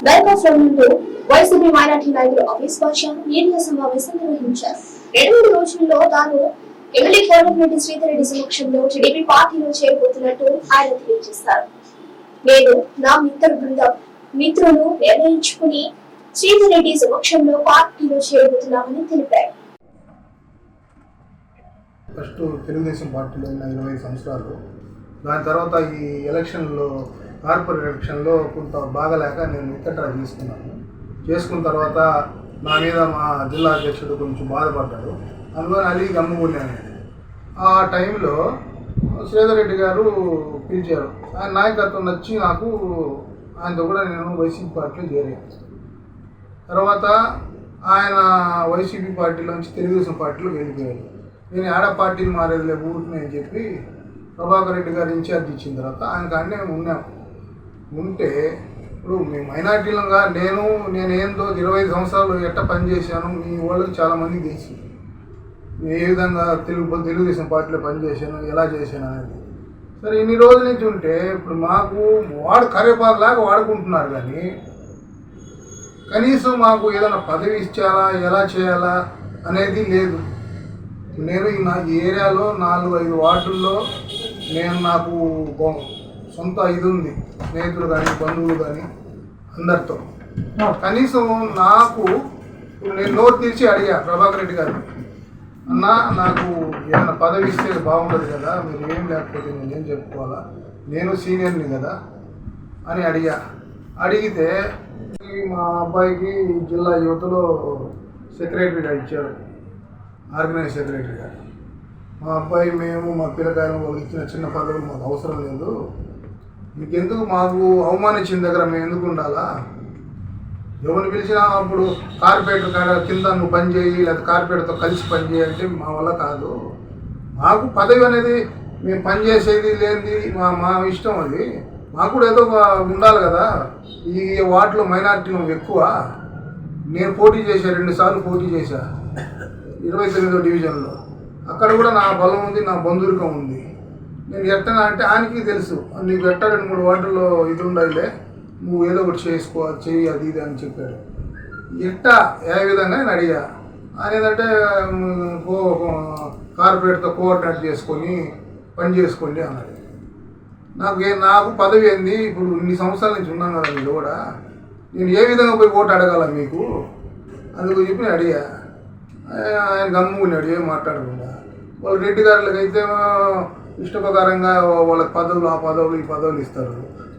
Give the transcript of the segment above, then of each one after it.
దర్గాలో YCP minority నాయకులు office భాష మీడియా సమావేశం నిర్వహించారు. 2 రోజుల్లో తాను ఎమ్మెల్యే కోటమిరెడ్డి శ్రీధర్రెడ్డి సమక్షంలో టీడీపీ పార్టీలో చేరబోతున్నట్టు ఆయన తెలియజేశారు. నేను నా మిత్రులు నిర్ణయించుకుని శ్రీధర్రెడ్డి సమక్షంలో పార్టీలో చేరబోతున్నామని తెలిపారు. ఫస్ట్ తెలుగుదేశం పార్టీలో ఉన్న 20 సంవత్సరాలు, దాని తర్వాత ఈ ఎలక్షన్లో కార్పొరేట్ ఎలక్షన్లో కొంత బాగలేక నేను విత్డ్రా చేసుకున్న తర్వాత నా మీద మా జిల్లా అధ్యక్షుడు కొంచెం బాధపడ్డాడు. అందుకని అది గమ్ముకున్నాను. ఆ టైంలో శ్రీధర్రెడ్డి గారు పిలిచారు. ఆయన నాయకత్వం నచ్చి నాకు ఆయనతో కూడా నేను వైసీపీ పార్టీలో చేరాను. తర్వాత ఆయన వైసీపీ పార్టీలోంచి తెలుగుదేశం పార్టీలో వెళ్ళిపోయారు. నేను ఆడ పార్టీని మారేదిలే ఊరికి అని చెప్పి ప్రభాకర్ రెడ్డి గారు ఇన్ఛార్జ్ ఇచ్చిన తర్వాత ఆయన కానీ ఉన్నాము. ఉంటే ఇప్పుడు మేము మైనార్టీలుగా నేనేందో 25 సంవత్సరాలు ఎట్ట పనిచేశాను మీ వాళ్ళకి చాలామందికి తెలుసు. ఏ విధంగా తెలుగుదేశం పార్టీలో పనిచేశాను, ఎలా చేశాను అనేది. సరే ఇన్ని రోజుల నుంచి ఉంటే ఇప్పుడు మాకు కరేపాకులాగా వాడుకుంటున్నారు, కానీ కనీసం మాకు ఏదైనా పదవి ఇచ్చాలా, ఎలా చేయాలా అనేది లేదు. నేను నా ఏరియాలో 4-5 వార్డుల్లో నాకు సొంత ఇది ఉంది, స్నేహితులు కానీ బంధువులు కానీ అందరితో. కనీసం నాకు నేను నోరు తీర్చి అడిగా ప్రభాకర్ రెడ్డి గారు, అన్న నాకు ఏమైనా పదవి ఇస్తే బాగుంటుంది కదా, మీరు ఏం లేకపోతే నేనేం చెప్పుకోవాలా, నేను సీనియర్ని కదా అని అడిగితే మా అబ్బాయికి జిల్లా యువతలో సెక్రటరీగా ఇచ్చారు, ఆర్గనైజ్ సెక్రటరీగా. మా అబ్బాయి మా పిల్లకాయలు వాళ్ళకి ఇచ్చిన చిన్న పదవులు మాకు అవసరం లేదు, మీకెందుకు, మాకు అవమానించిన దగ్గర మేము ఎందుకు ఉండాలా, ఎవరిని పిలిచినా అప్పుడు కార్పొరేటర్ కాడ కింద నువ్వు పని చేయి, లేదా కార్పొరేటర్తో కలిసి పని చేయాలంటే మా వల్ల కాదు. మాకు పదవి అనేది మేము పనిచేసేది లేనిది మా ఇష్టం, అది మాకు కూడా ఏదో ఉండాలి కదా. ఈ వార్డులో మైనారిటీలు ఎక్కువ. నేను పోటీ చేశా, 2 సార్లు పోటీ చేశా 29వ డివిజన్లో. అక్కడ కూడా నా బలం ఉంది, నా బంధురికం ఉంది. నేను ఎట్టనా అంటే ఆయనకి తెలుసు, నీకు ఎట్ట 2-3 వార్డుల్లో ఇది ఉండాలిలే, నువ్వు ఏదో ఒకటి చెయ్యి అది ఇది అని చెప్పాడు. ఏ విధంగా నేను అడిగా. ఆయన ఏదంటే కార్పొరేట్తో కోఆర్డినేట్ చేసుకొని పని చేసుకోండి అన్నది. నాకు పదవి ఏంది, ఇప్పుడు ఇన్ని సంవత్సరాల నుంచి ఉన్నాను కదా మీరు కూడా, నేను ఏ విధంగా పోయి ఓటు అడగాల మీకు, అందుకు చెప్పి నేను అడిగా. ఆయన గమ్ముకున్నాడు, ఏం మాట్లాడకుండా. వాళ్ళు రెడ్డి గారులకు అయితే ఇష్టప్రకారంగా వాళ్ళకి పదవులు, ఆ పదవులు, ఈ పదవులు ఇస్తారు.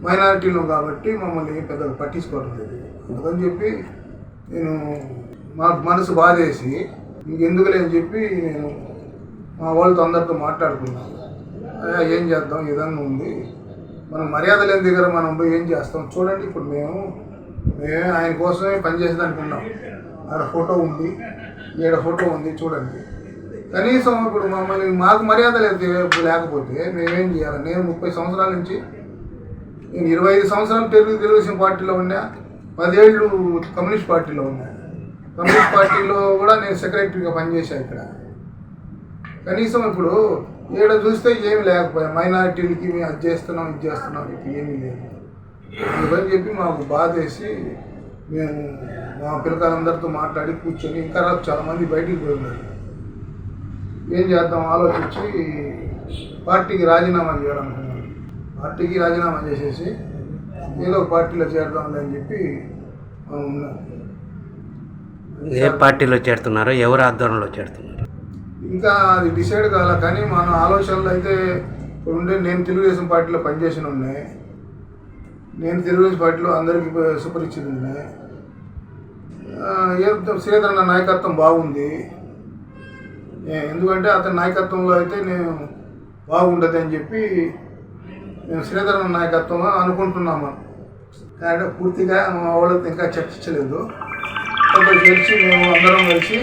మైనారిటీలు కాబట్టి మమ్మల్ని పెద్దగా పట్టించుకోవడం లేదు. అందుకని చెప్పి నేను మాకు మనసు బాధేసి ఇంకెందుకులే అని చెప్పి నేను మా వాళ్ళతో అందరితో మాట్లాడుకున్నాను. ఏం చేద్దాం, ఏదన్నా ఉంది, మనం మర్యాద లేని దగ్గర మనం పోయి ఏం చేస్తాం. చూడండి, ఇప్పుడు మేము ఆయన కోసమే పనిచేసేదానికి ఉన్నాం. ఆడ ఫోటో ఉంది, ఈడ ఫోటో ఉంది, చూడండి. కనీసం ఇప్పుడు మాకు మర్యాద లేకపోతే మేమేం చేయాలి. నేను 30 సంవత్సరాల నుంచి, నేను 25 సంవత్సరాలు తెలుగుదేశం పార్టీలో ఉన్నా, 10 ఏళ్ళు కమ్యూనిస్ట్ పార్టీలో ఉన్నా. కమ్యూనిస్ట్ పార్టీలో కూడా నేను సెక్రటరీగా పనిచేశాను ఇక్కడ. కనీసం ఇప్పుడు ఈడ చూస్తే ఏమి లేకపోయా, మైనారిటీలకి మేము అది చేస్తున్నాం ఇది చేస్తున్నాం ఇప్పుడు ఏమీ లేదు. అందుకని చెప్పి మాకు బాధేసి మేము మా పిల్లకాయలందరితో మాట్లాడి కూర్చొని, ఇంకా చాలామంది బయటికి పోయి ఉన్నారు, ఏం చేద్దాం ఆలోచించి పార్టీకి రాజీనామా చేయాలనుకున్నాను. పార్టీకి రాజీనామా చేసేసి ఏదో పార్టీలో చేరదాంలే అని చెప్పి మనం ఉన్నాం. ఏ పార్టీలో చేరుతున్నారో, ఎవరు ఆధ్వర్యంలో చేరుతున్నారు ఇంకా అది డిసైడ్ కాలే. కానీ మన ఆలోచనలు అయితే ఉండే. నేను తెలుగుదేశం పార్టీలో పనిచేసిన ఉన్నాయి, నేను తెలుగుదేశం పార్టీలో అందరికీ సుపరిచితులు ఉన్నాయి. శ్రీధర్ నాయకత్వం బాగుంది, ఎందుకంటే అతని నాయకత్వంలో అయితే నేను బాగుండదు అని చెప్పి నేను శ్రీధర్ నాయకత్వం అనుకుంటున్నాము. కానీ పూర్తిగా మా వాళ్ళతో ఇంకా చర్చించలేదు. కలిసి మేము అందరం కలిసి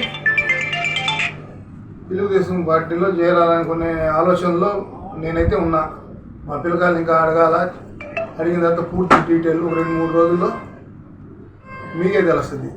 తెలుగుదేశం పార్టీలో చేరాలనుకునే ఆలోచనలో నేనైతే ఉన్నా. మా పిల్లకాయలు ఇంకా అడిగిన తర్వాత పూర్తి డీటెయిల్ 2-3 రోజుల్లో మీకే తెలుస్తుంది.